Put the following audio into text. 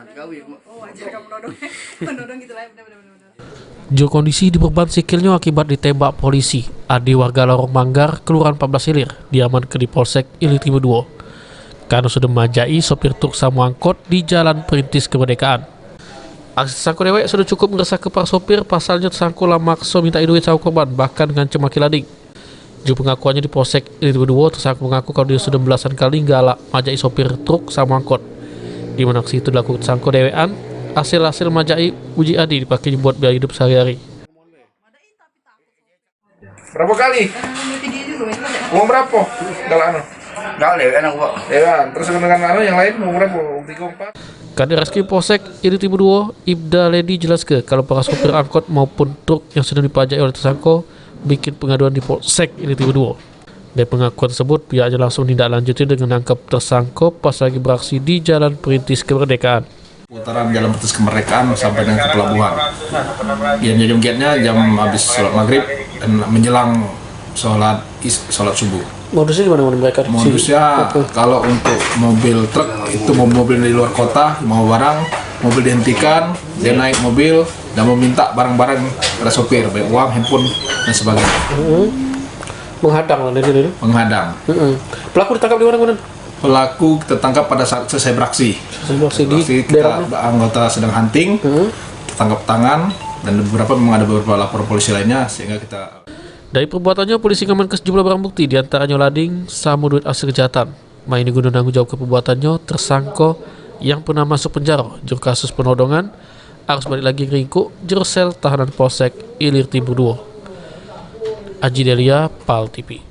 Wajar kamu menodong gitu lah, benar. Jo kondisi di beban sikilnya akibat ditembak polisi. Adi warga Lorong Manggar, Kelurahan 14 Ilir, diamankan di Polsek Ilir Timur 2 karena sudah memajai sopir truk sama angkot di Jalan Perintis Kemerdekaan. Aksi tersangka dewek sudah cukup meresahkan para sopir, pasalnya tersangka lah maksa minta duit sama korban, bahkan ngancam maki lading. Jo pengakuannya di Polsek Ilir Timur 2, tersangka mengaku kalau dia sudah belasan kali galak majai sopir truk sama angkot. Di mana aksi itu dilakukan tersangka dewean, hasil majai uji Adi dipakai buat biaya hidup sehari-hari. Berapa kali? Uang berapa? Kalau Nggak lewean aku Pak. ya, terus dengan yang lain uang berapa? Uang 3, 4? Kadir Reskrim Polsek Ilir Timur 2, Ibda Ledi jelaskan kalau para sopir angkot maupun truk yang sedang dipajai oleh tersangka bikin pengaduan di Polsek Ilir Timur 2. Dari pengakuan tersebut, pihaknya langsung tindak-lanjuti dengan menangkap tersangka pas lagi beraksi di Jalan Perintis Kemerdekaan. Putaran Jalan Perintis Kemerdekaan sampai dengan ke pelabuhan. Jam gate-nya jam habis sholat maghrib dan menjelang sholat subuh. Modusnya gimana mereka? Modusnya kalau untuk mobil truk itu mobil dari luar kota mau barang, mobil dihentikan, dia naik mobil dan meminta barang-barang pada sopir, baik uang, handphone dan sebagainya. Menghadang lah dari Menghadang. Pelaku ditangkap di mana? Pelaku tertangkap pada saat selesai beraksi. Kita anggota sedang hunting, tangkap tangan, dan beberapa memang ada beberapa laporan polisi lainnya sehingga kita. Dari perbuatannya, polisi mengamankan sejumlah barang bukti, diantaranya lading, sama duit hasil kejahatan. Main guna tanggung jawab ke perbuatannya, tersangka yang pernah masuk penjara, juru kasus penodongan, harus balik lagi ke ringkuk, juru sel tahanan Polsek Ilir Timur 2. Aji Delia, PAL TV.